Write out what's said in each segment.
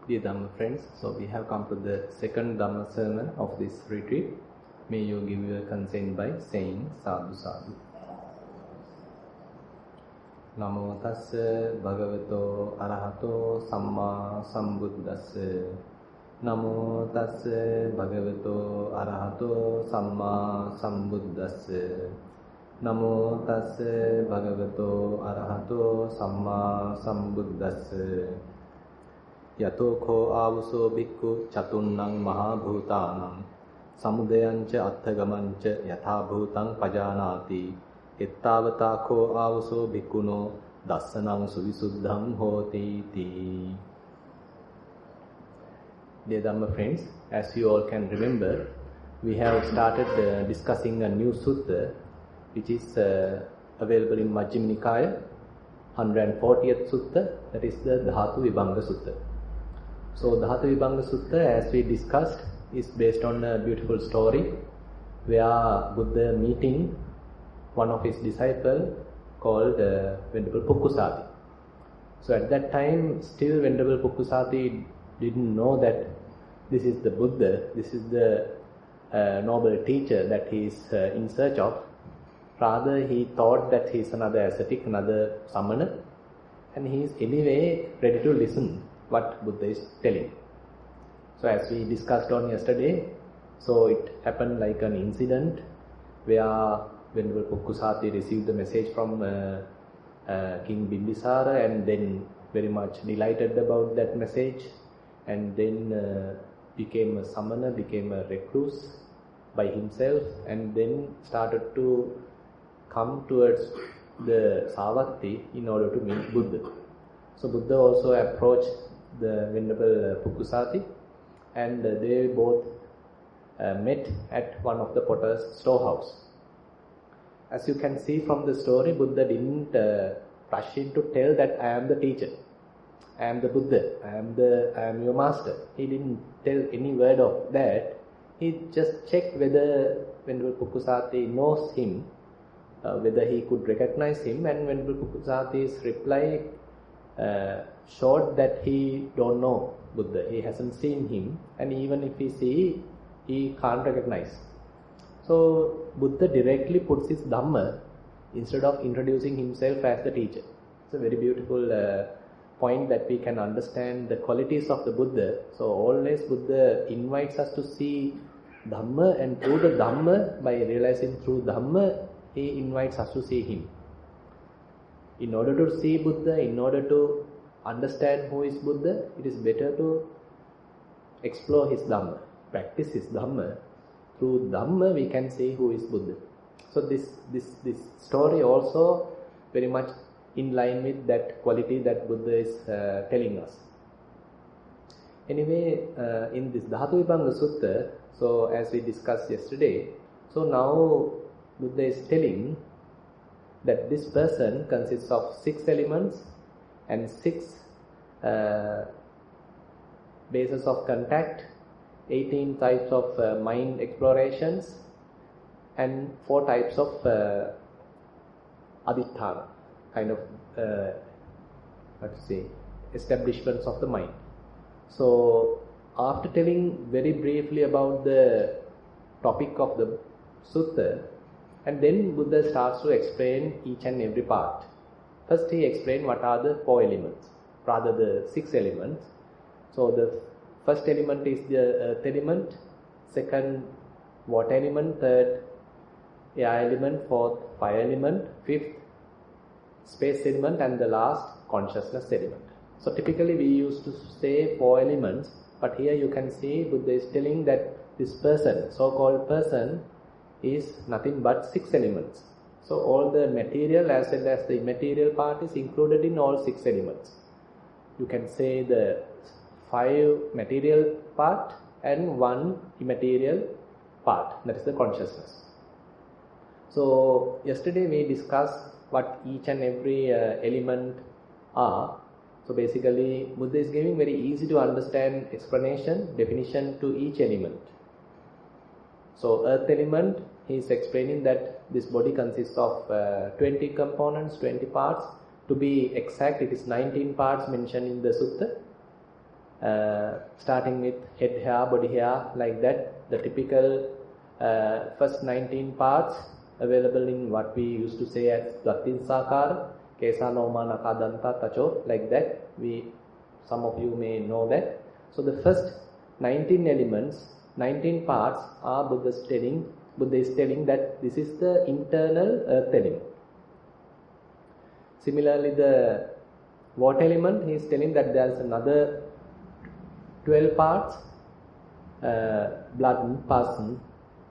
Dear Dhamma friends, so we have come to the second Dhamma sermon of this retreat. May you give your consent by saying Sadhu Sadhu. Namo tassa bhagavato arahato samma sambuddhassa. Namo tassa bhagavato arahato samma sambuddhassa. Namo tassa bhagavato arahato samma sambuddhassa. Yato ko avuso bhikkhu chatunnang mahabhutanam samudayancha attagamancha yatha bhutang pajanati ettavata ko avuso bhikkhuno dassanang suvisuddham hoti ti. Dear Dhamma friends, as you all can remember, we have started discussing a new sutta which is available in Majjhima Nikaya, 140th sutta, that is the Dhatu Vibhanga sutta. So Dhatu Vibhanga Sutta, as we discussed, is based on a beautiful story where Buddha meeting one of his disciples called Venerable Pukkusati. So at that time, still Venerable Pukkusati didn't know that this is the Buddha, this is the noble teacher that he is in search of. Rather, he thought that he is another ascetic, another samana, and he is anyway ready to listen what Buddha is telling. So as we discussed on yesterday, so it happened like an incident where Venerable Pukkusati received the message from King Bimbisara and then very much delighted about that message, and then became a samana, became a recluse by himself, and then started to come towards the Savatthi in order to meet Buddha. So Buddha also approached the Venerable Pukkusati, and they both met at one of the potter's storehouse. As you can see from the story, Buddha didn't rush in to tell that I am the teacher, I am the Buddha, I am your master. He didn't tell any word of that. He just checked whether Venerable Pukkusati knows him, whether he could recognize him, and Venerable Pukkusati's reply showed that he don't know Buddha, he hasn't seen him, and even if he see, he can't recognize. So Buddha directly puts his Dhamma instead of introducing himself as the teacher. It's a very beautiful point that we can understand the qualities of the Buddha. So always Buddha invites us to see Dhamma, and through the Dhamma, by realizing through Dhamma, he invites us to see him. In order to see Buddha, in order to understand who is Buddha, it is better to explore his Dhamma, practice his Dhamma. Through Dhamma we can see who is Buddha. So this story also very much in line with that quality that Buddha is telling us. Anyway, in this Dhatu Vibhanga Sutta, so as we discussed yesterday, so now Buddha is telling that this person consists of 6 elements and 6 bases of contact, 18 types of mind explorations, and 4 types of aditthana, kind of establishments of the mind. So after telling very briefly about the topic of the sutta, and then Buddha starts to explain each and every part. First he explained what are the 4 elements, rather the 6 elements. So the first element is the earth element, second water element, third air element, fourth fire element, fifth space element, and the last consciousness element. So typically we used to say 4 elements, but here you can see Buddha is telling that this person, so-called person, is nothing but 6 elements. So all the material as well as the immaterial part is included in all 6 elements. You can say the 5 material part and 1 immaterial part, that is the consciousness. So yesterday we discussed what each and every element are. So basically Buddha is giving very easy to understand explanation, definition to each element. So earth element, he is explaining that this body consists of 20 components, 20 parts. To be exact, it is 19 parts mentioned in the sutta. starting with head hair, body hair, like that. The typical first 19 parts available in what we used to say as Dvattinsakara, Kesa, Noma, Naka, Danta, Tacho, like that. Some of you may know that. So the first 19 elements, 19 parts are Buddha is telling that this is the internal earth element. Similarly, the water element, he is telling that there is another 12 parts, blood, pus,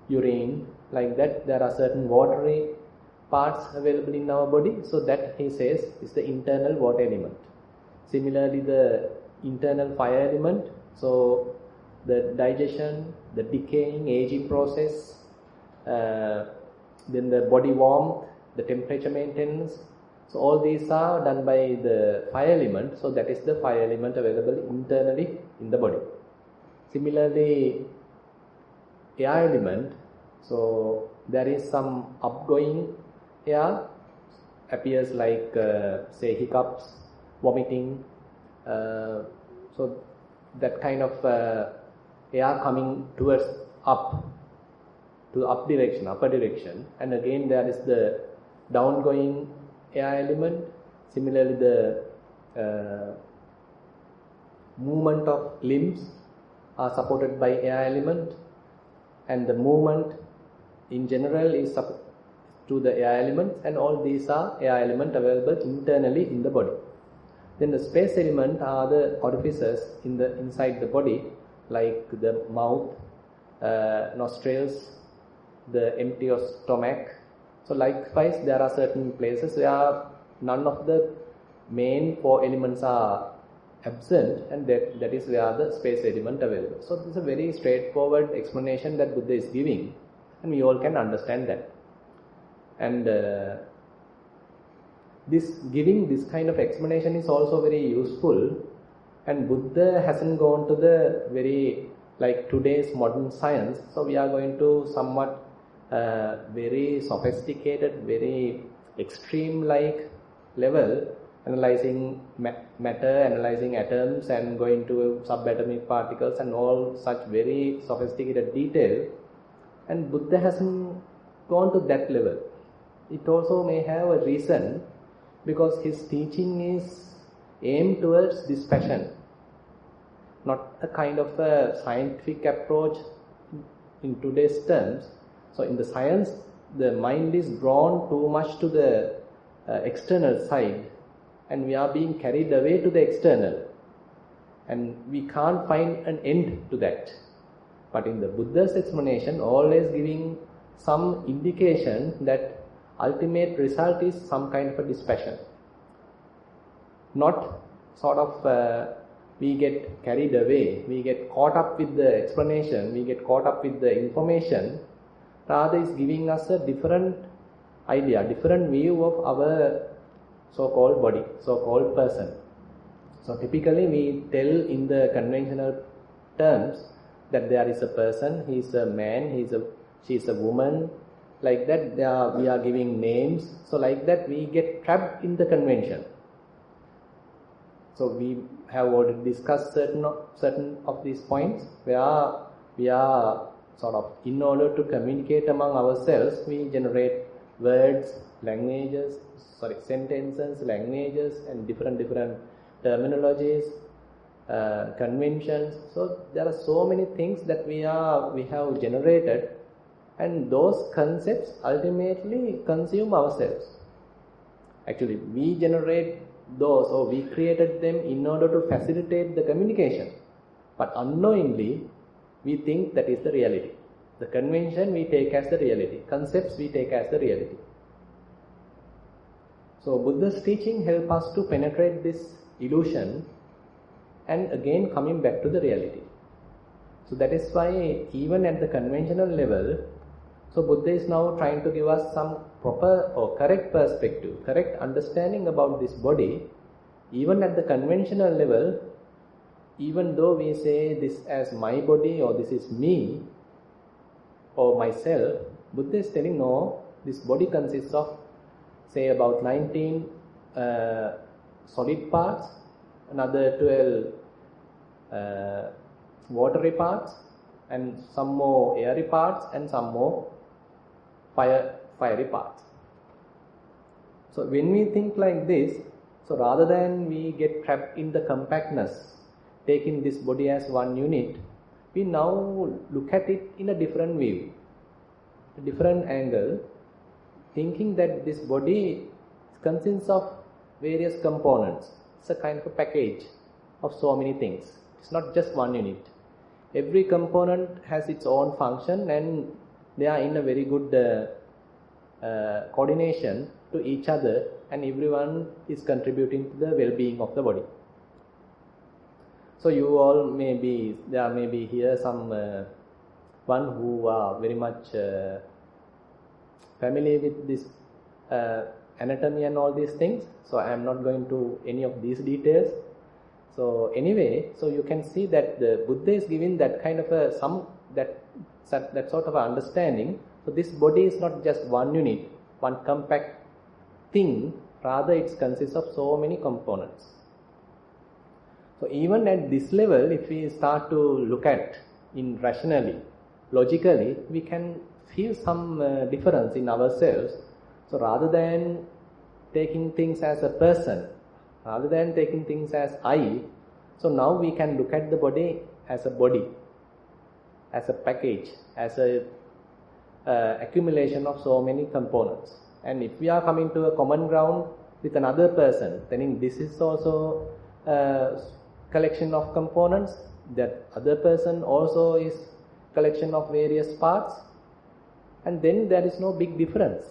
urine, like that. There are certain watery parts available in our body, so that he says is the internal water element. Similarly, the internal fire element, so the digestion, the decaying, aging process, then the body warmth, the temperature maintenance. So all these are done by the fire element, so that is the fire element available internally in the body. Similarly, air element, so there is some upgoing air, appears like say hiccups, vomiting, so that kind of air coming towards upper direction, and again there is the downgoing air element. Similarly, the movement of limbs are supported by air element, and the movement in general is to the air elements, and all these are air element available internally in the body. Then the space element are the orifices inside the body, like the mouth, nostrils, the empty stomach. So likewise, there are certain places where none of the main 4 elements are absent, and that is where the space element available. So this is a very straightforward explanation that Buddha is giving, and we all can understand that. And giving this kind of explanation is also very useful, and Buddha hasn't gone to the very like today's modern science. So we are going to somewhat very sophisticated, very extreme like level, analyzing matter, analyzing atoms, and going to subatomic particles and all such very sophisticated detail. And Buddha hasn't gone to that level. It also may have a reason, because his teaching is aimed towards dispassion, not a kind of a scientific approach in today's terms. So in the science, the mind is drawn too much to the external side, and we are being carried away to the external, and we can't find an end to that. But in the Buddha's explanation, always giving some indication that ultimate result is some kind of a dispassion. Not sort of we get carried away, we get caught up with the explanation, we get caught up with the information. Rather is giving us a different idea, different view of our so-called body, so-called person. So typically we tell in the conventional terms that there is a person, he is a man, she is a woman, like that. We are giving names. So like that we get trapped in the convention. So we have already discussed certain of these points where we are sort of, in order to communicate among ourselves, we generate words, sentences, languages, and different terminologies, conventions. So there are so many things that we have generated, and those concepts ultimately consume ourselves. Actually, we generate those, or we created them in order to facilitate the communication, but unknowingly we think that is the reality. The convention we take as the reality, concepts we take as the reality. So Buddha's teaching help us to penetrate this illusion, and again coming back to the reality. So that is why even at the conventional level, so Buddha is now trying to give us some proper or correct perspective, correct understanding about this body. Even at the conventional level, even though we say this as my body, or this is me or myself, Buddha is telling no, this body consists of say about 19 solid parts, another 12 watery parts, and some more airy parts, and some more fiery parts. So when we think like this, so rather than we get trapped in the compactness, taking this body as one unit, we now look at it in a different view, a different angle, thinking that this body consists of various components. It's a kind of a package of so many things. It's not just one unit. Every component has its own function, and they are in a very good coordination to each other, and everyone is contributing to the well-being of the body. So you all there may be here some one who are very much familiar with this anatomy and all these things. So I am not going to any of these details. So anyway, so you can see that the Buddha is giving that kind of that sort of understanding. So this body is not just one unit, one compact thing. Rather, it consists of so many components. So even at this level, if we start to look at in rationally, logically, we can feel some difference in ourselves. So rather than taking things as a person, rather than taking things as I, so now we can look at the body, as a package, as a accumulation of so many components. And if we are coming to a common ground with another person, then this is also a collection of components. That other person also is collection of various parts, and then there is no big difference.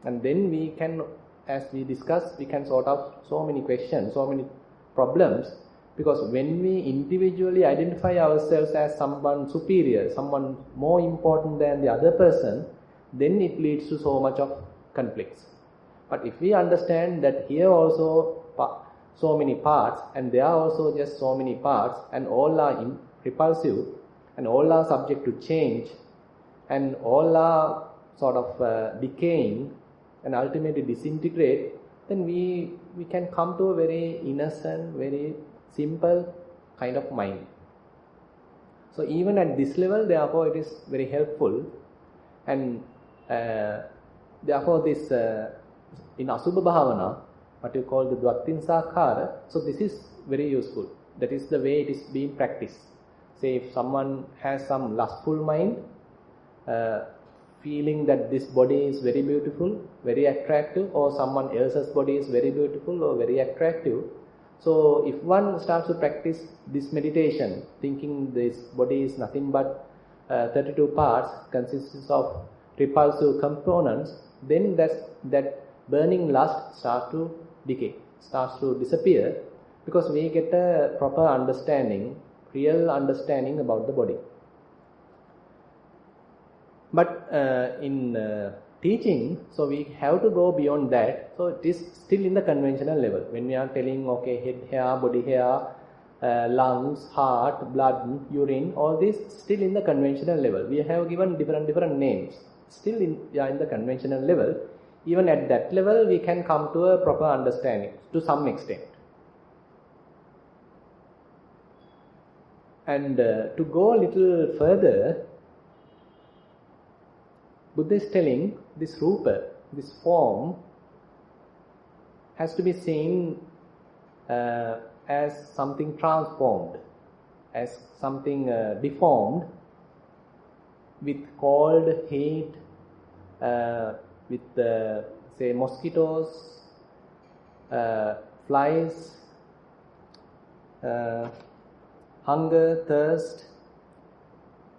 And then we can, as we discussed, we can sort out so many questions, so many problems, because when we individually identify ourselves as someone superior, someone more important than the other person, then it leads to so much of conflicts. But if we understand that here also so many parts, and there are also just so many parts, and all are repulsive, and all are subject to change, and all are sort of decaying and ultimately disintegrate, then we can come to a very innocent, very simple kind of mind. So even at this level, therefore, it is very helpful, and therefore this in Asubha Bhavana, what you call the Dvattinsakara, so this is very useful. That is the way it is being practiced. Say if someone has some lustful mind, feeling that this body is very beautiful, very attractive, or someone else's body is very beautiful or very attractive. So if one starts to practice this meditation, thinking this body is nothing but 32 parts, consists of repulsive components, then that burning lust starts to decay, starts to disappear, because we get a proper understanding, real understanding about the body. But in teaching, so we have to go beyond that. So it is still in the conventional level. When we are telling, okay, head hair, body hair, lungs, heart, blood, urine, all this still in the conventional level. We have given different names. Still we are in the conventional level. Even at that level, we can come to a proper understanding to some extent. And to go a little further, Buddha is telling this rupa, this form, has to be seen as something transformed, as something deformed, with cold, heat, with say mosquitoes, flies, hunger, thirst,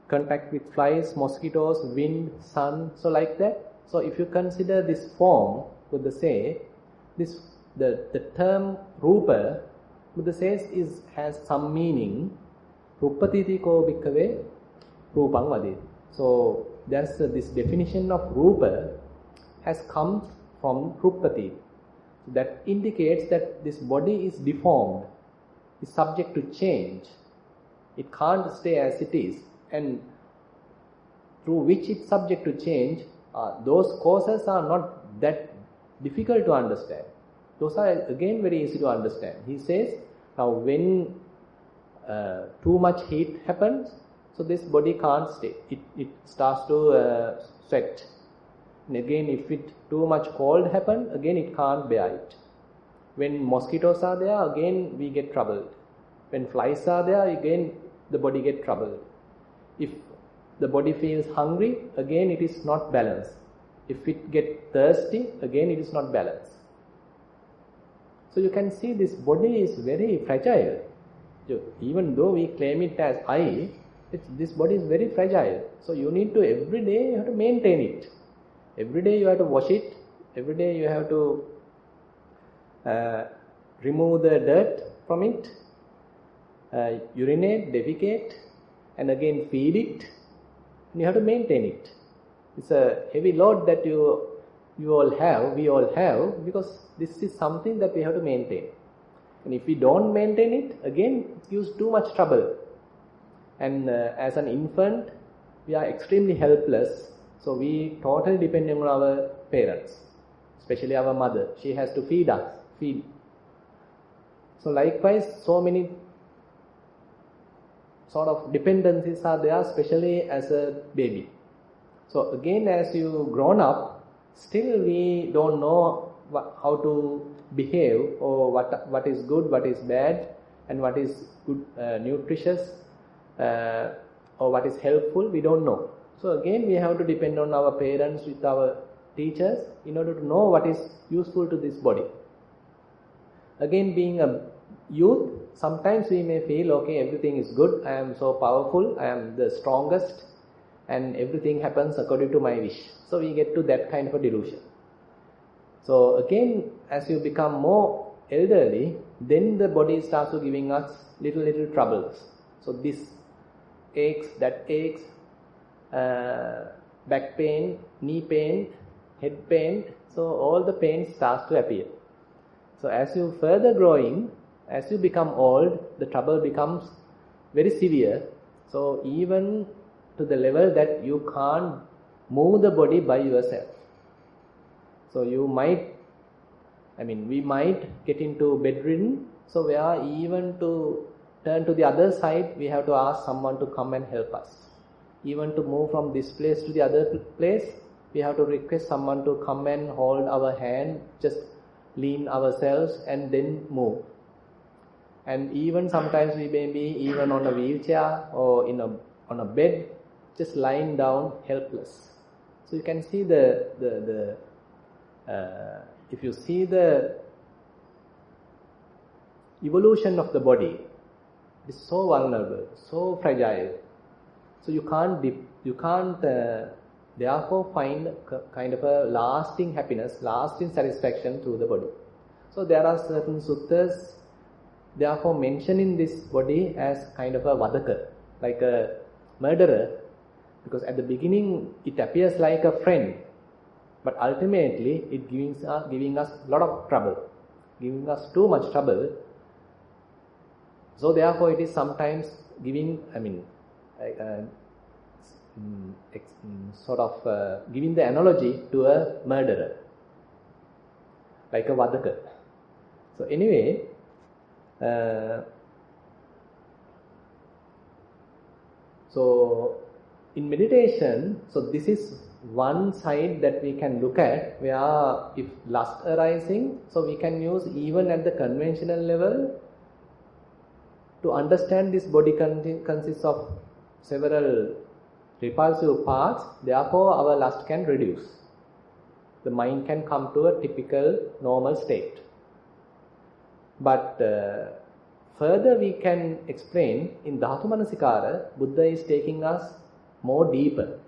contact with flies, mosquitoes, wind, sun, so like that. So if you consider this form, Buddha say, the term rupa, Buddha says has some meaning. Rupatiti ko bhikkave rupang vadeti. So there's this definition of rupa has come from rupati. That indicates that this body is deformed, is subject to change. It can't stay as it is. And through which it's subject to change, those causes are not that difficult to understand. Those are again very easy to understand. He says, now when too much heat happens, so this body can't stay. It starts to sweat. And again, if it too much cold happens, again it can't bear it. When mosquitoes are there, again we get troubled. When flies are there, again the body get troubled. If the body feels hungry, again it is not balanced. If it get thirsty, again it is not balanced. So you can see this body is very fragile. Even though we claim it as I, this body is very fragile. So you need to, every day you have to maintain it. Every day you have to wash it. Every day you have to remove the dirt from it, urinate, defecate, and again feed it. And you have to maintain it. It's a heavy load that we all have, because this is something that we have to maintain. And if we don't maintain it, again it gives too much trouble. And as an infant, we are extremely helpless. So we totally depend on our parents, especially our mother. She has to feed us. So likewise, so many sort of dependencies are there, especially as a baby. So again, as you grown up, still we don't know how to behave, or what is good, what is bad, and what is good, nutritious, or what is helpful, we don't know. So again, we have to depend on our parents, with our teachers, in order to know what is useful to this body. Again, being a youth, sometimes we may feel, okay, everything is good, I am so powerful, I am the strongest, and everything happens according to my wish. So we get to that kind of a delusion. So again, as you become more elderly, then the body starts to giving us little troubles. So this aches, that aches, back pain, knee pain, head pain. So all the pain starts to appear. So as you further growing, as you become old, the trouble becomes very severe. So even to the level that you can't move the body by yourself. So we might get into bedridden. So we are even to turn to the other side, we have to ask someone to come and help us. Even to move from this place to the other place, we have to request someone to come and hold our hand, just lean ourselves and then move. And even sometimes we may be even on a wheelchair or on a bed, just lying down helpless. So you can see if you see the evolution of the body, it is so vulnerable, so fragile. So you can't therefore find kind of a lasting happiness, lasting satisfaction through the body. So there are certain suttas therefore mentioning this body as kind of a vadaka, like a murderer, because at the beginning it appears like a friend, but ultimately it giving us a lot of trouble, giving us too much trouble. So therefore it is sometimes giving, giving the analogy to a murderer, like a vadaka. So anyway, so in meditation, so this is one side that we can look at, where if lust arising, so we can use even at the conventional level to understand this body consists of several repulsive parts, therefore our lust can reduce. The mind can come to a typical normal state. But further we can explain, in Dhatu Manasikara, Buddha is taking us more deeper.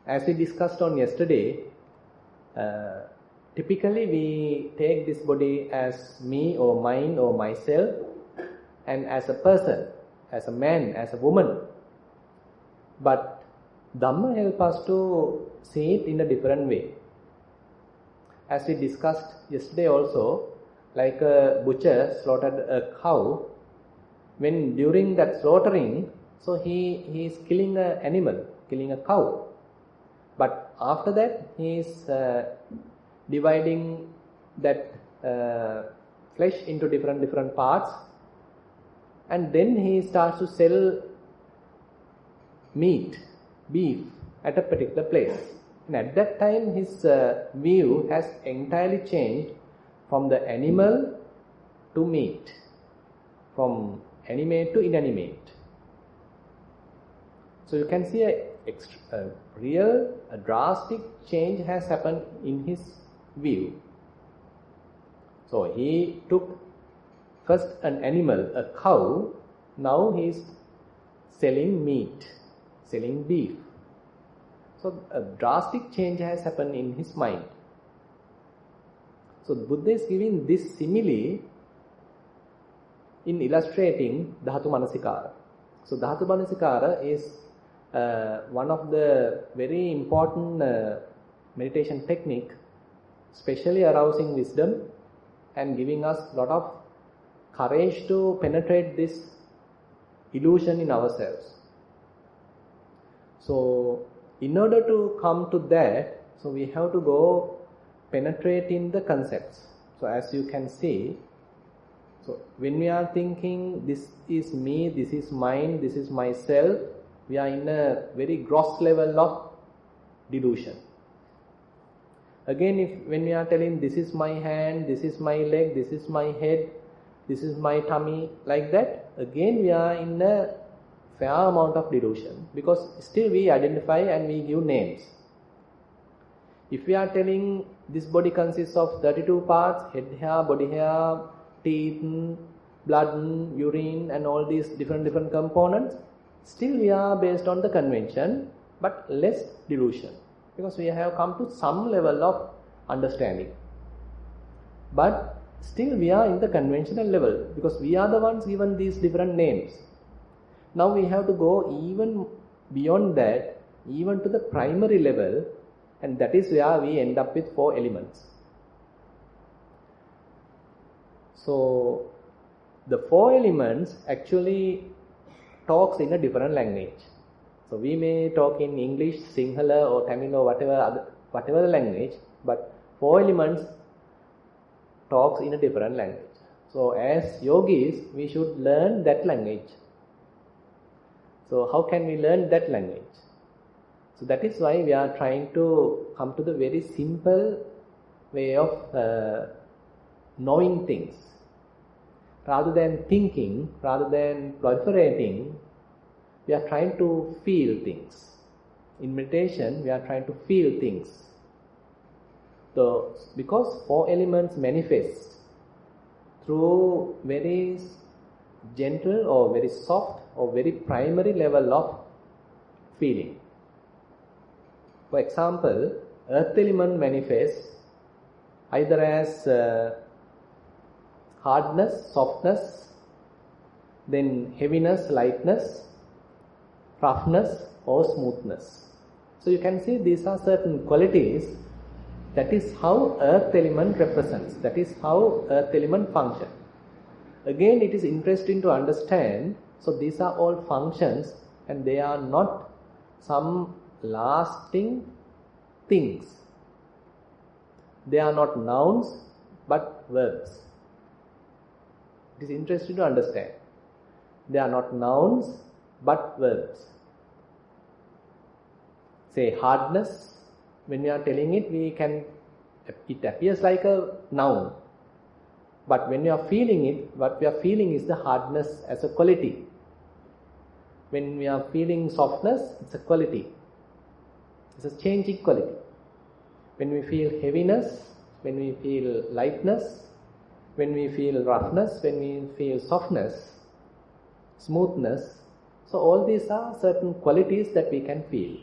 As we discussed on yesterday, typically we take this body as me or mine or myself, and as a person, as a man, as a woman. But Dhamma helps us to see it in a different way. As we discussed yesterday also, like a butcher slaughtered a cow, when during that slaughtering, so he is killing an animal, killing a cow. But after that, he is dividing that flesh into different parts and then he starts to sell meat, beef at a particular place. And at that time his view has entirely changed from the animal to meat, from animate to inanimate. So you can see a drastic change has happened in his view. So he took first an animal, a cow, now he is selling meat, selling beef. So a drastic change has happened in his mind. So Buddha is giving this simile in illustrating Dhatu Manasikara. So Dhatu Manasikara is one of the very important meditation technique, especially arousing wisdom and giving us a lot of courage to penetrate this illusion in ourselves. So in order to come to that, so we have to go penetrating the concepts. So as you can see, so when we are thinking this is me, this is mine, this is myself, we are in a very gross level of delusion. Again, when we are telling this is my hand, this is my leg, this is my head, this is my tummy, like that, again we are in a fair amount of delusion, because still we identify and we give names. If we are telling this body consists of 32 parts, head hair, body hair, teeth, blood, urine, and all these different components, still we are based on the convention, but less delusion, because we have come to some level of understanding. But still we are in the conventional level, because we are the ones given these different names. Now we have to go even beyond that, even to the primary level, and that is where we end up with 4 elements. So the 4 elements actually talks in a different language. So we may talk in English, Sinhala or Tamil or whatever the language, but 4 elements talks in a different language. So as yogis, we should learn that language. So how can we learn that language? So that is why we are trying to come to the very simple way of knowing things. Rather than thinking, rather than proliferating, we are trying to feel things. In meditation, we are trying to feel things. So, because 4 elements manifest through very gentle or very soft or very primary level of feeling. For example, earth element manifests either as hardness, softness, then heaviness, lightness, roughness or smoothness. So you can see these are certain qualities. That is how earth element represents. That is how earth element functions. Again, it is interesting to understand, so these are all functions and they are not some lasting things. They are not nouns but verbs. It is interesting to understand. They are not nouns but verbs. Say hardness, when we are telling it, it appears like a noun. But when we are feeling it, what we are feeling is the hardness as a quality. When we are feeling softness, it's a quality. It's a changing quality. When we feel heaviness, when we feel lightness, when we feel roughness, when we feel softness, smoothness, so all these are certain qualities that we can feel.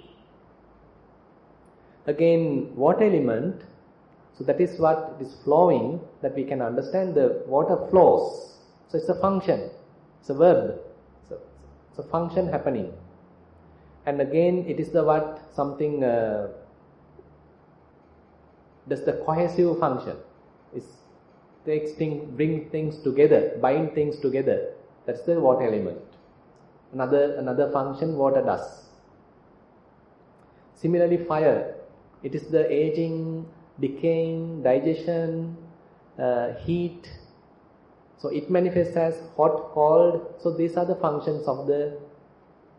Again, water element, so that is what is flowing, that we can understand the water flows. So it's a function, it's a verb, so it's a function happening. And again, it is the what something does the cohesive function. It takes things, bring things together, bind things together. That's the water element. Another function water does. Similarly, fire. It is the aging, decaying, digestion, heat, So it manifests as hot, cold. So these are the functions of the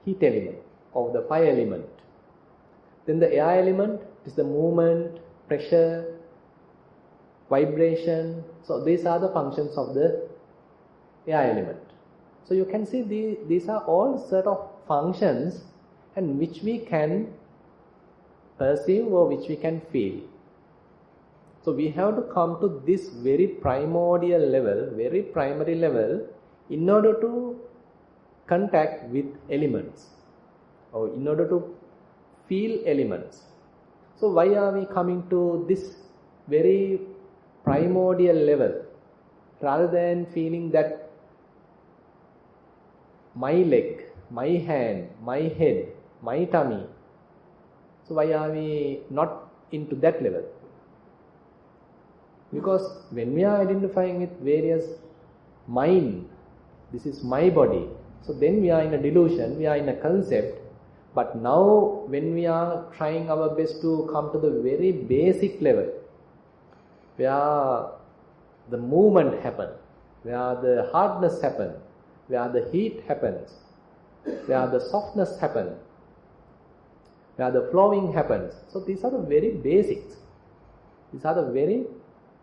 heat element, of the fire element. Then the air element is the movement, pressure, vibration. So these are the functions of the air element. So you can see these are all sort of functions and which we can perceive or which we can feel. So we have to come to this very primordial level, very primary level, in order to contact with elements or in order to feel elements. So why are we coming to this very primordial level rather than feeling that my leg, my hand, my head, my tummy? So why are we not into that level? Because when we are identifying with various mind, this is my body, so then we are in a delusion, we are in a concept. But now when we are trying our best to come to the very basic level, where the movement happens, where the hardness happens, where the heat happens, where the softness happens, where the flowing happens. So these are the very basics. These are the very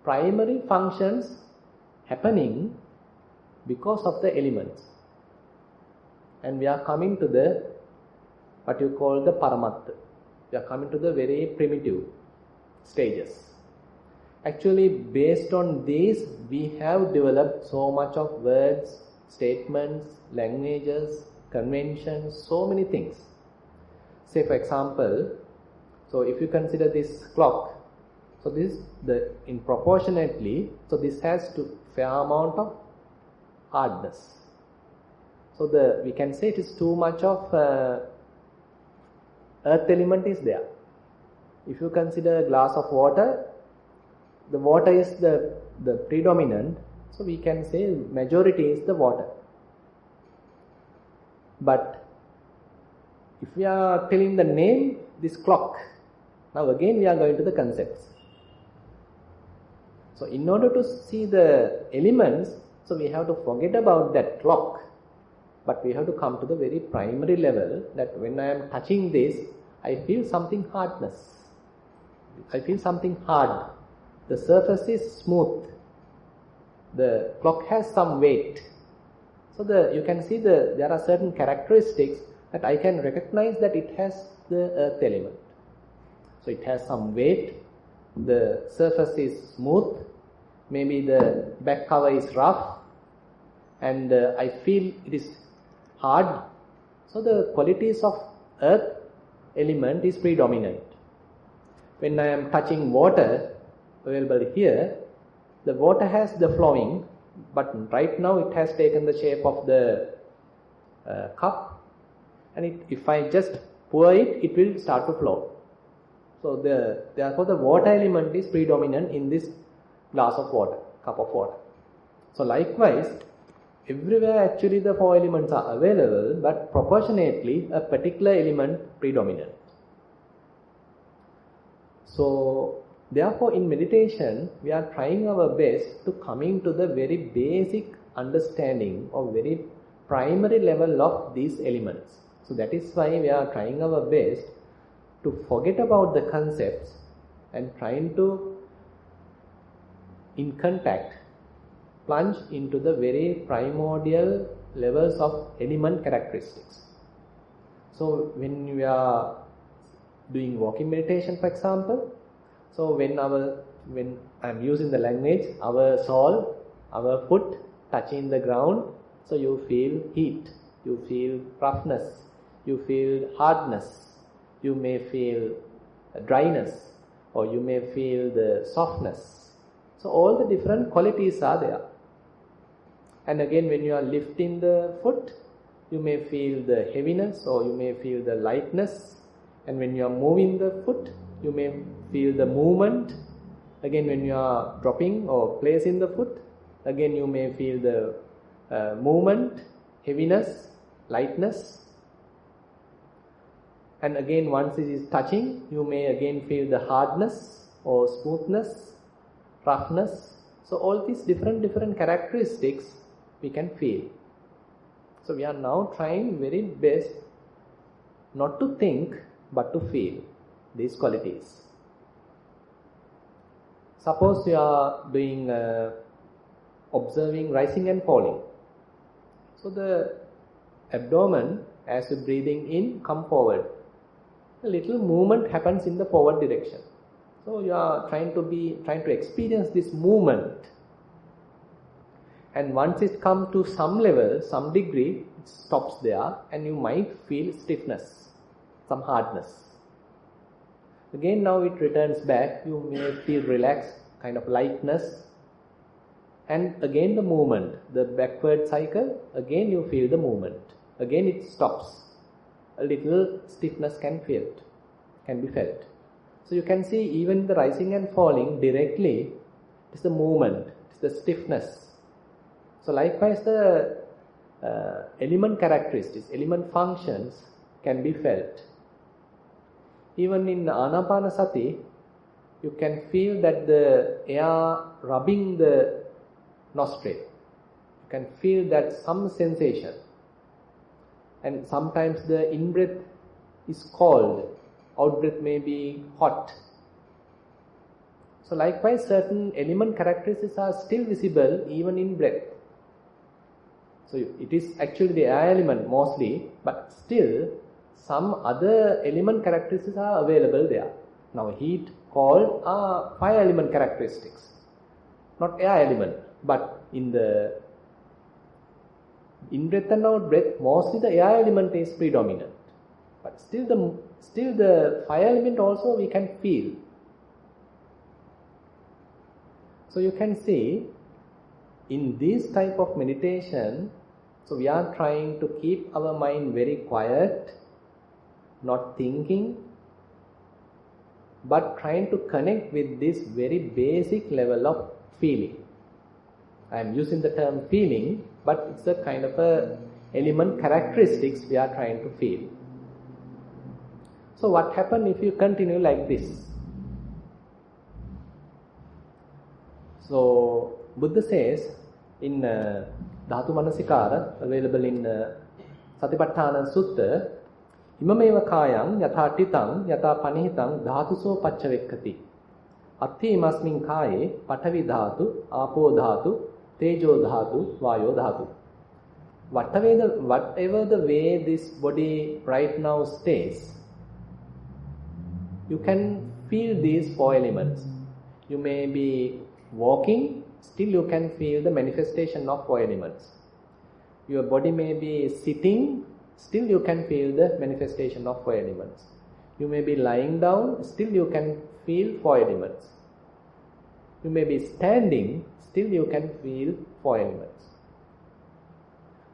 primary functions happening because of the elements. And we are coming to the, what you call the Paramattha. We are coming to the very primitive stages. Actually, based on these, we have developed so much of words, statements, languages, conventions, so many things. Say for example, so if you consider this clock, so this in proportionately, so this has to fair amount of hardness. So we can say it is too much of earth element is there. If you consider a glass of water, the water is the predominant, so we can say majority is the water. But if we are telling the name, this clock, now again we are going to the concepts. So in order to see the elements, so we have to forget about that clock, but we have to come to the very primary level, that when I am touching this, I feel something hardness. I feel something hard. The surface is smooth. The clock has some weight. So you can see there are certain characteristics that I can recognize that it has the earth element. So it has some weight. The surface is smooth. Maybe the back cover is rough. And I feel it is hard. So the qualities of earth element is predominant. When I am touching water available here, the water has the flowing, but right now it has taken the shape of the cup, and if I just pour it, it will start to flow. So therefore the water element is predominant in this glass of water, cup of water. So likewise, everywhere actually the four elements are available, but proportionately a particular element predominant. So therefore in meditation, we are trying our best to coming to the very basic understanding or very primary level of these elements. So that is why we are trying our best to forget about the concepts and trying to, in contact, plunge into the very primordial levels of element characteristics. So when we are doing walking meditation, for example, so when I am using the language, our sole, our foot touching the ground, so you feel heat, you feel roughness, you feel hardness, you may feel dryness, or you may feel the softness. So all the different qualities are there. And again, when you are lifting the foot, you may feel the heaviness or you may feel the lightness. And when you are moving the foot, you may feel the movement. Again, when you are dropping or placing the foot, again you may feel the movement, heaviness, lightness. And again, once it is touching, you may again feel the hardness or smoothness, roughness. So all these different characteristics we can feel. So we are now trying very best not to think but to feel these qualities. Suppose you are doing observing rising and falling. So the abdomen, as you're breathing in, come forward. A little movement happens in the forward direction. So you are trying to experience this movement. And once it comes to some level, some degree, it stops there and you might feel stiffness, some hardness. Again now it returns back, you may feel relaxed, kind of lightness. And again the movement, the backward cycle, again you feel the movement. Again it stops. A little stiffness can be felt. So you can see even the rising and falling directly, it's the movement, it's the stiffness. So likewise the element characteristics, element functions can be felt. Even in Anapanasati, you can feel that the air rubbing the nostril. You can feel that some sensation. And sometimes the in-breath is cold, out-breath may be hot. So likewise certain element characteristics are still visible even in breath. So it is actually the air element mostly, but still some other element characteristics are available there. Now heat, cold are fire element characteristics, not air element. But in the in-breath and out-breath, mostly the air element is predominant. But still the fire element also we can feel. So you can see in this type of meditation, so we are trying to keep our mind very quiet, not thinking, but trying to connect with this very basic level of feeling. I am using the term feeling, but it's a kind of a element characteristics we are trying to feel. So what happens if you continue like this? So Buddha says in Dhatu Manasikara, available in Satipatthana Sutta, Imameva kayang yatha titang yatha panihitang dhatuso pacchavekkati. Atti imasmin kaye patavi dhatu, apo dhatu, tejo dhatu, vayo dhatu. Whatever the way this body right now stays, you can feel these four elements. You may be walking, still you can feel the manifestation of four elements. Your body may be sitting, still you can feel the manifestation of four elements. You may be lying down, still you can feel four elements. You may be standing, still you can feel four elements.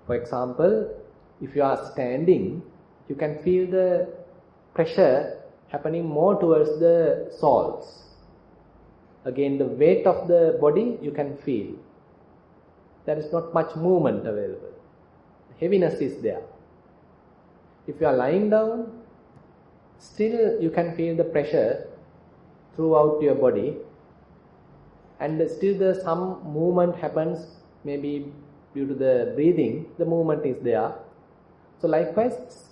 For example, if you are standing, you can feel the pressure happening more towards the soles. Again, the weight of the body you can feel. There is not much movement available. Heaviness is there. If you are lying down, still you can feel the pressure throughout your body, and still some movement happens, maybe due to the breathing, the movement is there. So likewise,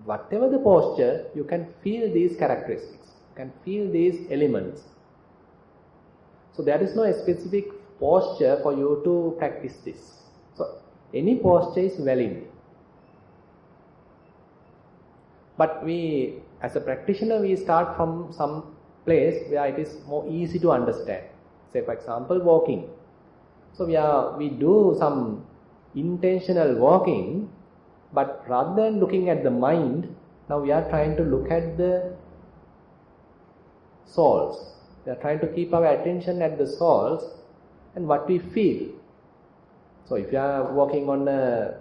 whatever the posture, you can feel these characteristics, you can feel these elements. So there is no specific posture for you to practice this. So any posture is valid. But we, as a practitioner, we start from some place where it is more easy to understand. Say for example, walking. So we do some intentional walking, but rather than looking at the mind, now we are trying to look at the soles. We are trying to keep our attention at the soles and what we feel. So if you are walking on a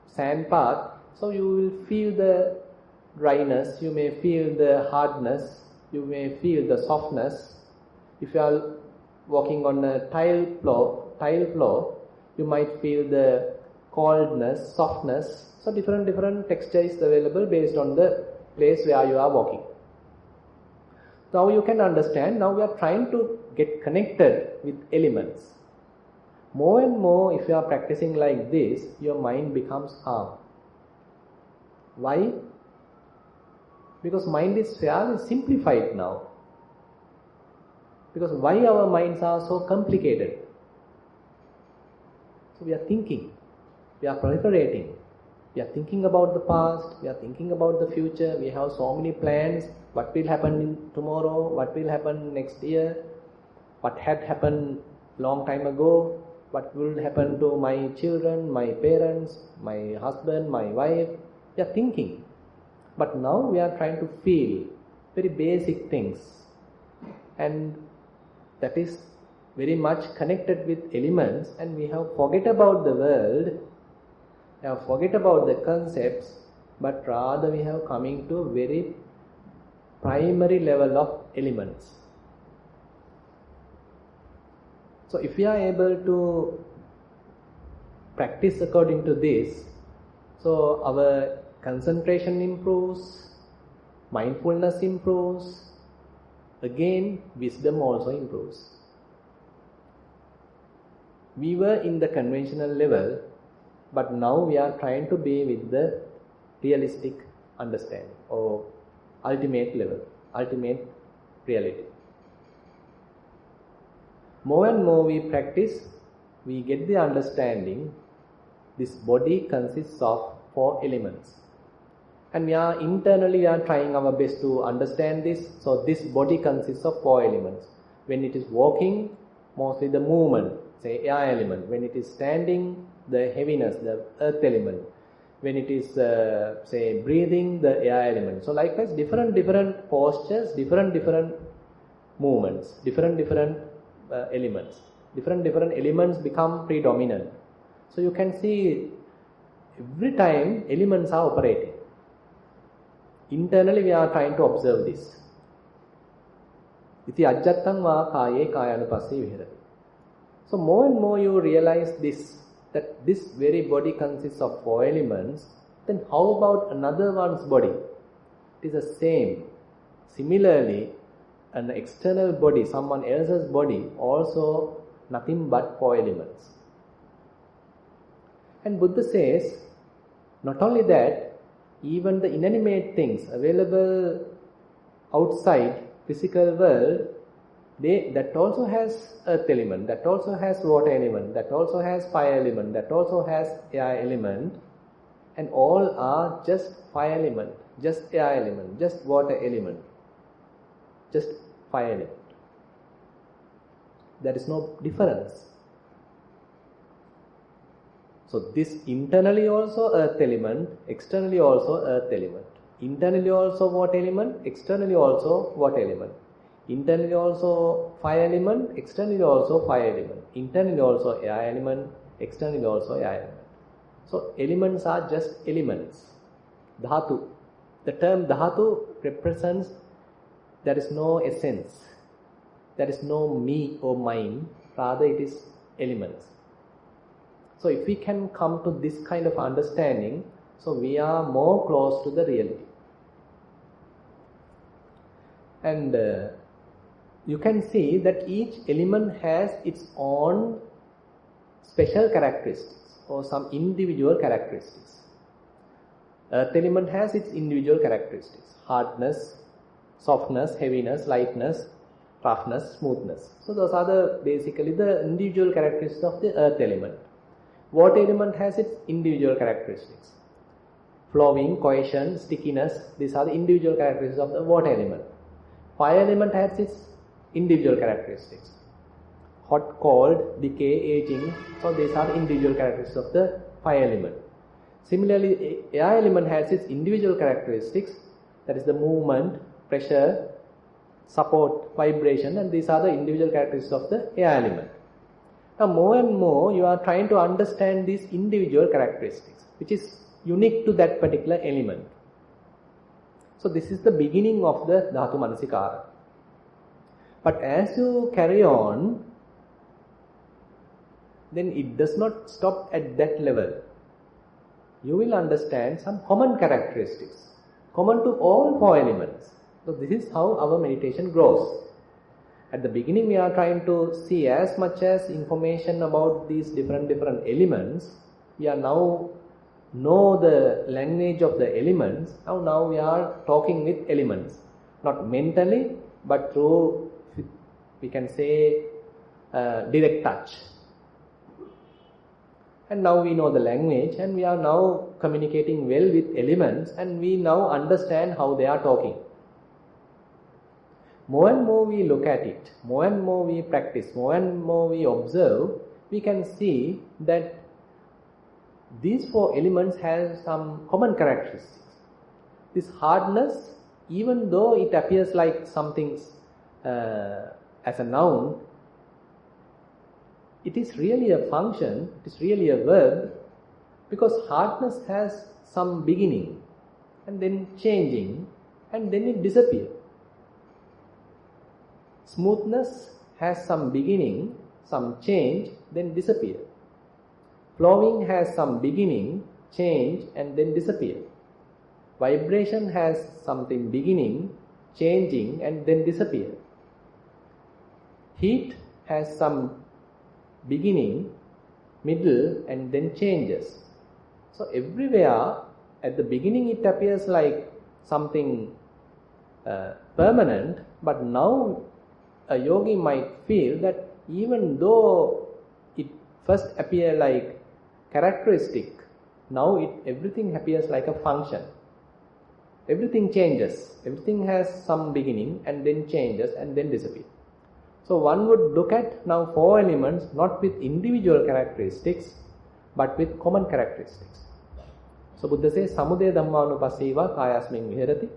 sand path, so you will feel the dryness, you may feel the hardness, you may feel the softness. If you are walking on a tile floor, you might feel the coldness, softness. So different texture is available based on the place where you are walking. Now you can understand, now we are trying to get connected with elements. More and more, if you are practicing like this, your mind becomes calm. Why? Because mind is fairly simplified now. Because why our minds are so complicated? So we are thinking, we are proliferating, we are thinking about the past, we are thinking about the future, we have so many plans, what will happen tomorrow, what will happen next year, what had happened long time ago, what will happen to my children, my parents, my husband, my wife. We are thinking. But now we are trying to feel very basic things. And that is very much connected with elements, and we have forget about the world, we have forget about the concepts, but rather we have coming to very primary level of elements. So if we are able to practice according to this, so our concentration improves, mindfulness improves, again wisdom also improves. We were in the conventional level, but now we are trying to be with the realistic understanding or ultimate level, ultimate reality. More and more we practice, we get the understanding this body consists of 4 elements. And we are internally trying our best to understand this. So this body consists of 4 elements. When it is walking, mostly the movement, say air element. When it is standing, the heaviness, the earth element. When it is say breathing, the air element. So likewise different postures, different movements, different elements. Different elements become predominant. So you can see every time elements are operating. Internally we are trying to observe this. Iti ajjattam va kaye kayanupasse viharati. So more and more you realize this, that this very body consists of 4 elements, then how about another one's body? It is the same. Similarly, an external body, someone else's body, also nothing but 4 elements. And Buddha says, not only that, even the inanimate things available outside physical world, that also has earth element, that also has water element, that also has fire element, that also has air element, and all are just fire element, just air element, just water element, just fire element. There is no difference. So this internally also earth element, externally also earth element. Internally also water element, externally also water element. Internally also fire element, externally also fire element. Internally also air element, externally also air element. So elements are just elements. Dhatu. The term Dhatu represents there is no essence. There is no me or mine. Rather it is elements. So if we can come to this kind of understanding, so we are more close to the reality. And you can see that each element has its own special characteristics or some individual characteristics. Earth element has its individual characteristics: hardness, softness, heaviness, lightness, roughness, smoothness. So those are basically the individual characteristics of the earth element. Water element has its individual characteristics. Flowing, cohesion, stickiness, these are the individual characteristics of the water element. Fire element has its individual characteristics. Hot, cold, decay, aging, so these are the individual characteristics of the fire element. Similarly, air element has its individual characteristics, that is the movement, pressure, support, vibration, and these are the individual characteristics of the air element. Now more and more you are trying to understand these individual characteristics, which is unique to that particular element. So this is the beginning of the Dhatu Manasikara. But as you carry on, then it does not stop at that level. You will understand some common characteristics, common to all 4 elements. So this is how our meditation grows. At the beginning we are trying to see as much as information about these different elements. We are now know the language of the elements. Now we are talking with elements. Not mentally, but through, we can say, direct touch. And now we know the language and we are now communicating well with elements, and we now understand how they are talking. More and more we look at it, more and more we practice, more and more we observe, we can see that these 4 elements have some common characteristics. This hardness, even though it appears like something as a noun, it is really a function, it is really a verb, because hardness has some beginning and then changing and then it disappears. Smoothness has some beginning, some change, then disappear. Flowing has some beginning, change, and then disappear. Vibration has something beginning, changing, and then disappear. Heat has some beginning, middle, and then changes. So everywhere, at the beginning it appears like something permanent, but now a yogi might feel that even though it first appeared like characteristic, now everything appears like a function. Everything changes. Everything has some beginning and then changes and then disappears. So one would look at now 4 elements not with individual characteristics but with common characteristics. So Buddha says, Samudaya Dhammanupasseva Kayasmin Viharati,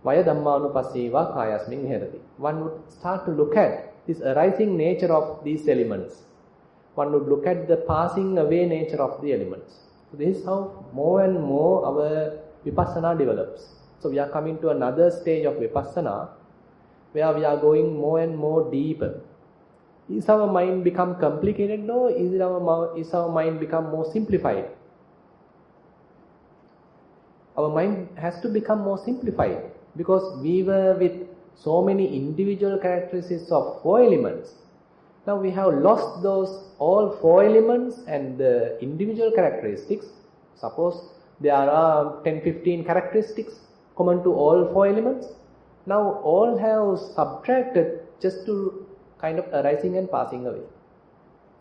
Vaya Dhammanupasseva Kayasmin Viharati. One would start to look at this arising nature of these elements. One would look at the passing away nature of the elements. So this is how more and more our Vipassana develops. So we are coming to another stage of Vipassana where we are going more and more deeper. Is our mind become complicated or is our mind become more simplified? Our mind has to become more simplified because we were with so many individual characteristics of 4 elements. Now we have lost those all 4 elements and the individual characteristics. Suppose there are 10-15 characteristics common to all 4 elements. Now all have subtracted just to kind of arising and passing away.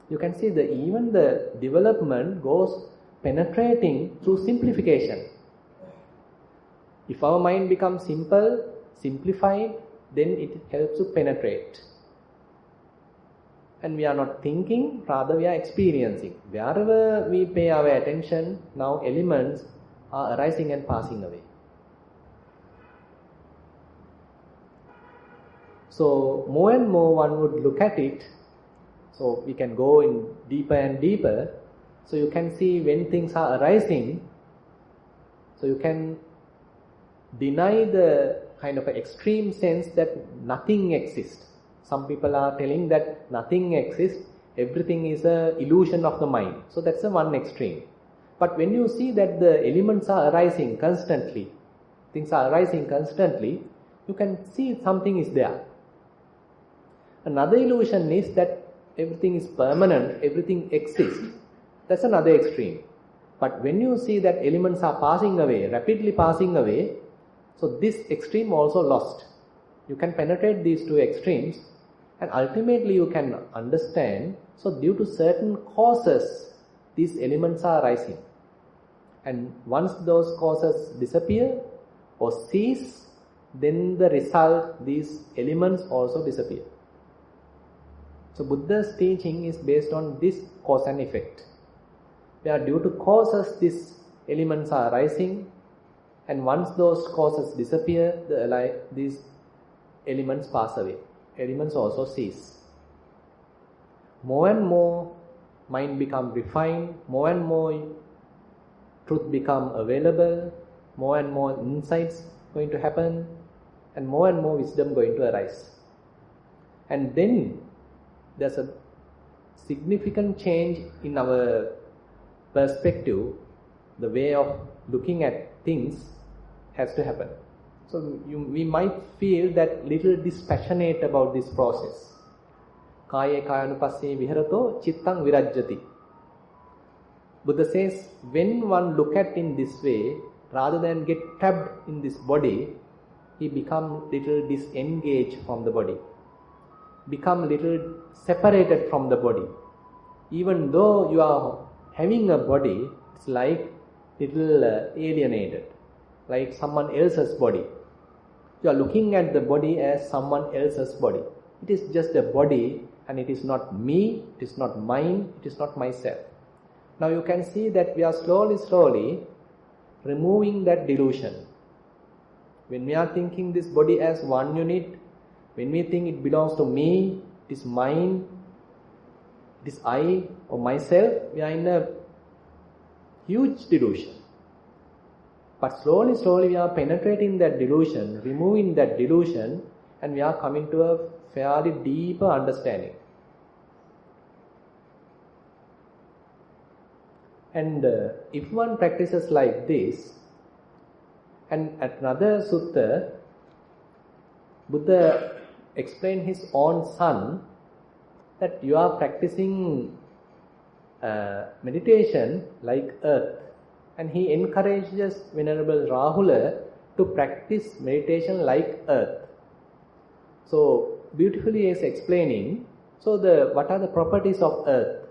You can see that even the development goes penetrating through simplification. If our mind becomes simple, simplified, then it helps to penetrate. And we are not thinking, rather we are experiencing. Wherever we pay our attention, now elements are arising and passing away. So more and more one would look at it. So we can go in deeper and deeper. So you can see when things are arising. So you can deny the kind of an extreme sense that nothing exists. Some people are telling that nothing exists, everything is an illusion of the mind. So that's the one extreme. But when you see that the elements are arising constantly, things are arising constantly, you can see something is there. Another illusion is that everything is permanent, everything exists. That's another extreme. But when you see that elements are passing away, rapidly passing away, so this extreme also lost. You can penetrate these 2 extremes and ultimately you can understand, so due to certain causes, these elements are arising. And once those causes disappear or cease, then the result, these elements also disappear. So Buddha's teaching is based on this cause and effect. Where due to causes, these elements are arising, and once those causes disappear, these elements pass away. Elements also cease. More and more mind become refined, more and more truth become available, more and more insights going to happen, and more wisdom going to arise. And then there's a significant change in our perspective. The way of looking at things has to happen. So we might feel that little dispassionate about this process. Kaya kayanupassine viharato chittang virajjati. Buddha says, when one look at in this way, rather than get trapped in this body, he become little disengaged from the body, become little separated from the body. Even though you are having a body, it's like little alienated, like someone else's body. You are looking at the body as someone else's body. It is just a body, and it is not me, it is not mine, it is not myself. Now you can see that we are slowly removing that delusion. When we are thinking this body as one unit, when we think it belongs to me, it is mine, it is I or myself, we are in a huge delusion. But slowly we are penetrating that delusion, removing that delusion, and we are coming to a fairly deeper understanding. And if one practices like this, and at another sutta, Buddha explained his own son that you are practicing meditation like earth. And he encourages Venerable Rahula to practice meditation like earth. So beautifully he is explaining, so what are the properties of earth?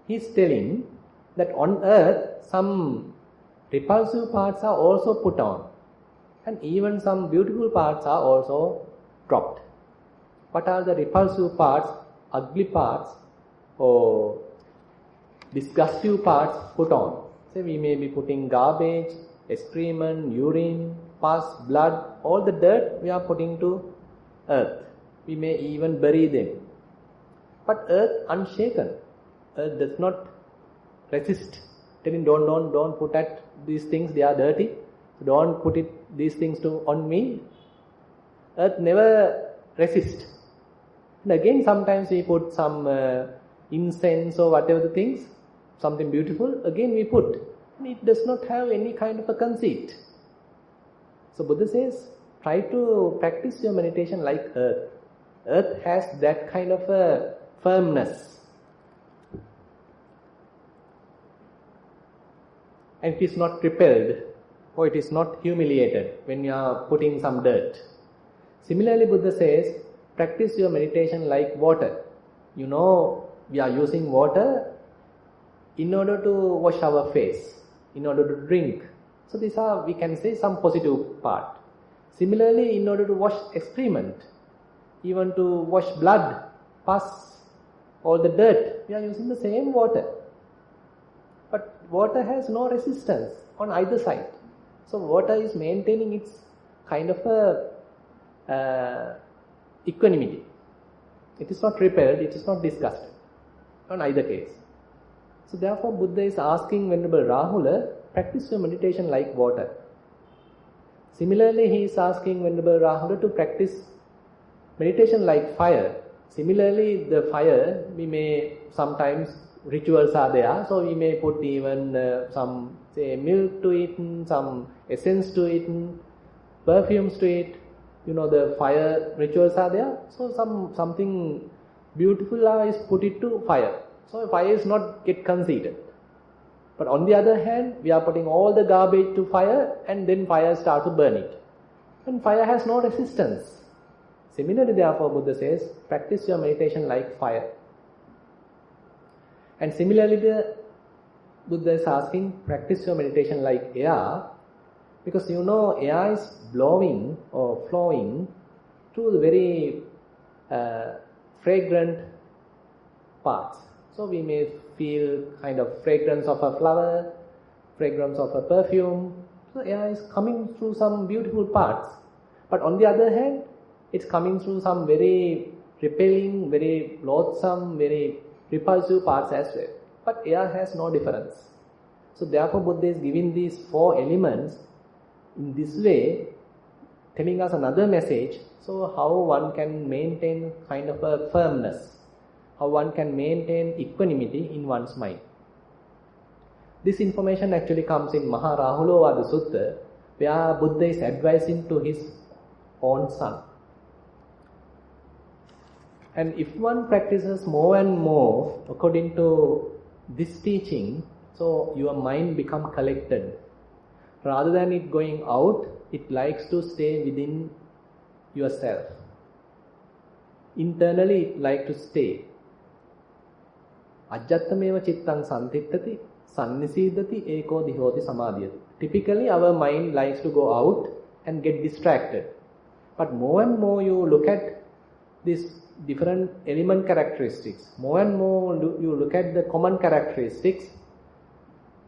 He is telling that on earth some repulsive parts are also put on, and even some beautiful parts are also dropped. What are the repulsive parts, ugly parts, or disgusting parts put on? Say we may be putting garbage, excrement, urine, pus, blood, all the dirt we are putting to earth. We may even bury them. But earth unshaken. Earth does not resist. Telling don't put at these things, they are dirty. Don't put these things on me. Earth never resists. And again sometimes we put some incense or whatever the things, something beautiful, again we put. And it does not have any kind of a conceit. So Buddha says, try to practice your meditation like earth. Earth has that kind of a firmness. And it is not repelled or it is not humiliated when you are putting some dirt. Similarly, Buddha says, practice your meditation like water. You know, we are using water in order to wash our face, in order to drink. So these are, we can say, some positive part. Similarly, in order to wash excrement, even to wash blood, pus, all the dirt, we are using the same water. But water has no resistance on either side. So water is maintaining its kind of a equanimity. It is not repelled, it is not disgusted on either case. So therefore Buddha is asking Venerable Rahula, practice your meditation like water. Similarly, he is asking Venerable Rahula to practice meditation like fire. Similarly, the fire, we may sometimes, rituals are there, so we may put even some, say, milk to it, some essence to it, perfumes to it. You know, the fire rituals are there, so something beautiful is put it to fire. So fire is not get conceited. But on the other hand, we are putting all the garbage to fire, and then fire starts to burn it. And fire has no resistance. Similarly, therefore, Buddha says, practice your meditation like fire. And similarly, the Buddha is asking, practice your meditation like air, because you know air is blowing or flowing through the very fragrant parts. So we may feel kind of fragrance of a flower, fragrance of a perfume. So air is coming through some beautiful parts. But on the other hand, it's coming through some very repelling, very loathsome, very repulsive parts as well. But air has no difference. So therefore Buddha is giving these four elements in this way, telling us another message. So how one can maintain kind of a firmness, how one can maintain equanimity in one's mind. This information actually comes in Maharahulawada Sutta. where Buddha is advising to his own son. And if one practices more and more according to this teaching, so your mind becomes collected. Rather than it going out, it likes to stay within yourself. Internally, it likes to stay. Ajjattameva chittang santittati, sannisidati eko dihoti samadhyati. Typically, our mind likes to go out and get distracted. But more and more you look at these different element characteristics, more and more you look at the common characteristics,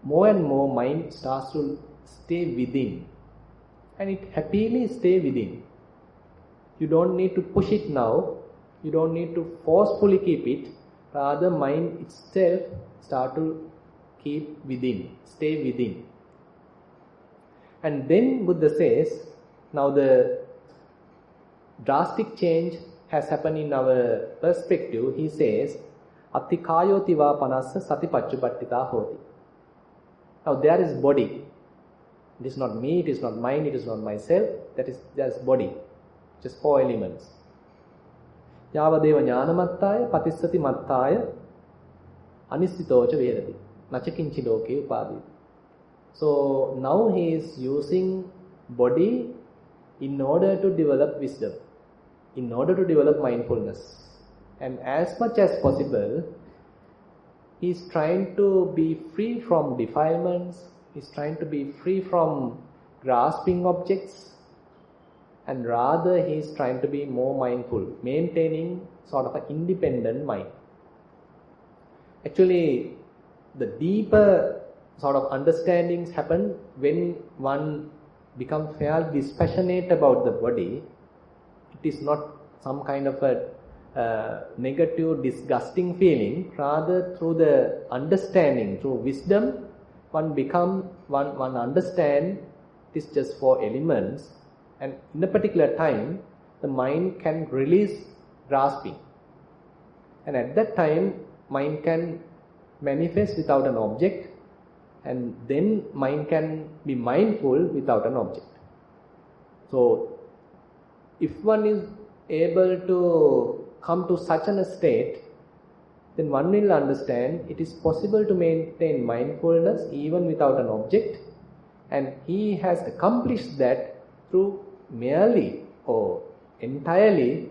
more and more mind starts to stay within. And it happily stay within. You don't need to push it now. You don't need to forcefully keep it. Rather, mind itself start to keep within, stay within. And then Buddha says, now the drastic change has happened in our perspective. He says, Atthikayoti va panassa sati pacchupattita hoti. Now there is body. It is not me, it is not mine, it is not myself. There is body. Just 4 elements. Yavadeva jnanamattaya patissati mattaya anissitocha vedati. Nachakinchi loke upadi. So now he is using body in order to develop wisdom, in order to develop mindfulness. And as much as possible, he is trying to be free from defilements, he is trying to be free from grasping objects, and rather he is trying to be more mindful, maintaining sort of an independent mind. Actually, the deeper sort of understandings happen when one becomes fairly dispassionate about the body. It is not some kind of a negative, disgusting feeling. Rather, through the understanding, through wisdom, one understand it is just 4 elements, and in a particular time, the mind can release grasping. And at that time, mind can manifest without an object, and then mind can be mindful without an object. So, if one is able to come to such a state, then one will understand it is possible to maintain mindfulness even without an object, and he has accomplished that through merely or entirely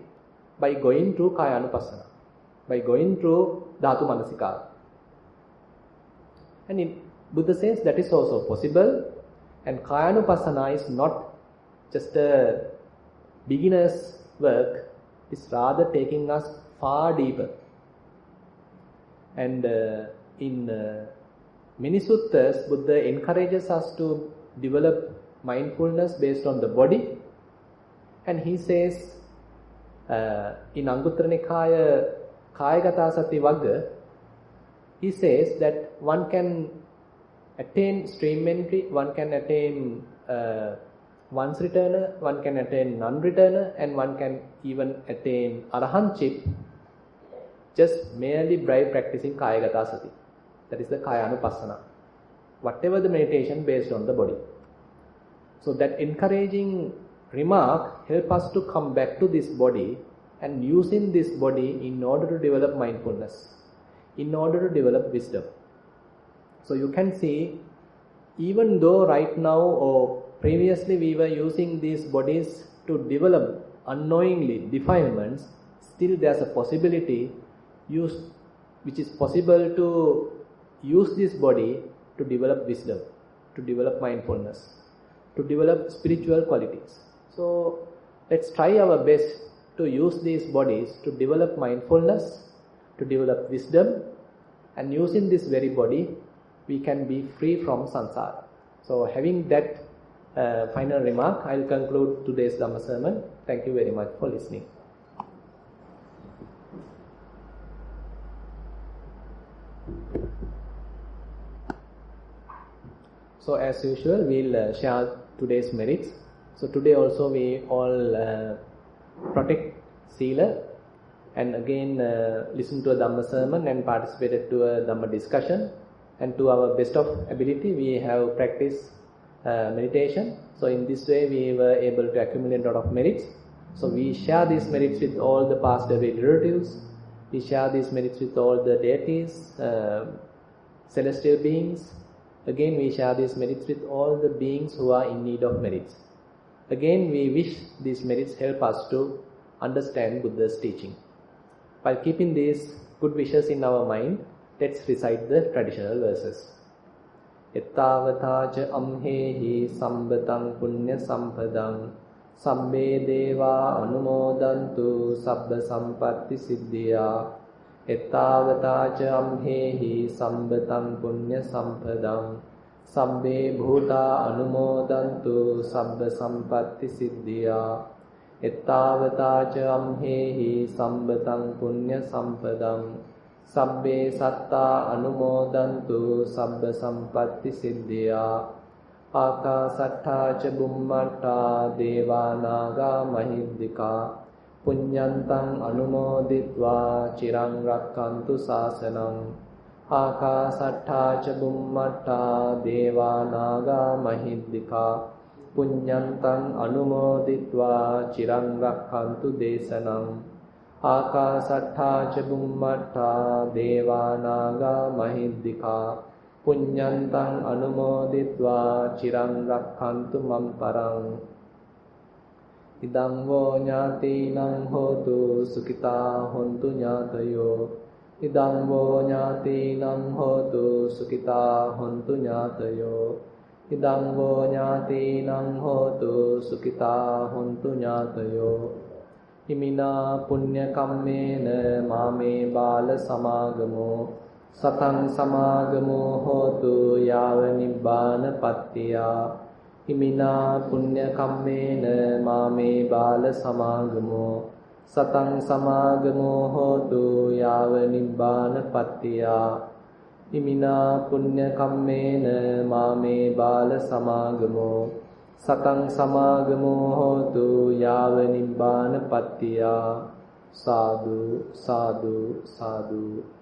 by going through Kayanupassana, by going through Dhatu Manasikara. And Buddha says that is also possible, and Kayanupassana is not just a beginner's work, it is rather taking us far deeper. And in many suttas, Buddha encourages us to develop mindfulness based on the body. And he says in Anguttara Nikaya Kayagata Sati Vagga, he says that one can attain stream entry, one can attain once returner, one can attain non-returner, and one can even attain arahantship just merely by practicing Kayagata Sati. That is the Kayanupassana. Whatever the meditation based on the body. So that encouraging remark helps us to come back to this body and using this body in order to develop mindfulness, in order to develop wisdom. So you can see, even though right now or previously we were using these bodies to develop unknowingly defilements, still there's a possibility which is possible to use this body to develop wisdom, to develop mindfulness, to develop spiritual qualities. So let's try our best to use these bodies to develop mindfulness, to develop wisdom, and using this very body, we can be free from samsara. So having that final remark, I will conclude today's Dhamma sermon. Thank you very much for listening. So as usual, we'll share today's merits. So today also we all protect Sila and again listen to a Dhamma sermon and participated to a Dhamma discussion, and to our best of ability we have practiced meditation. So in this way we were able to accumulate a lot of merits. So we share these merits with all the passed away relatives. We share these merits with all the deities, celestial beings. Again, we share these merits with all the beings who are in need of merits. Again, we wish these merits help us to understand Buddha's teaching. By keeping these good wishes in our mind, let's recite the traditional verses. Ettavataja amhehi sambatan punya sampadang Sabbe deva anumodantu sabba sampatti siddhya Ettavataja amhehi sambatan punya sampadang Sabbe bhuta anumodantu sabba sampatti siddhya Ettavataja amhehi sambatan punya sampadang Sabbe satta anumodantu sabba sampatti siddhya Akasattha ca bummatta devanaga mahiddhika Punyantang anumoditva cirang rakkantu sasanam Akasattha ca bummatta devanaga mahiddhika Punyantang anumoditva cirang rakkantu desanam Akasattha ca bummatta devanaga mahiddhika Punyantang anumoditva cirang rakkantu mamparang Idang vo ñātīnaṁ hotu sukita hontu ñātayo Idang vo ñātīnaṁ hotu sukita hontu ñātayo Idang vo ñātīnaṁ hotu sukita hontu ñātayo Imina punya kammena mame bala samagamo Satang samagamo hotu yava nibbana pattiya Imina punya kammena mame bala samagamo Satang samagamo hotu yava nibbana pattiya Imina punya kammena mame bala samagamo Satang samagamo hotu yava nibbana pattiya Sadhu, sadhu, sadhu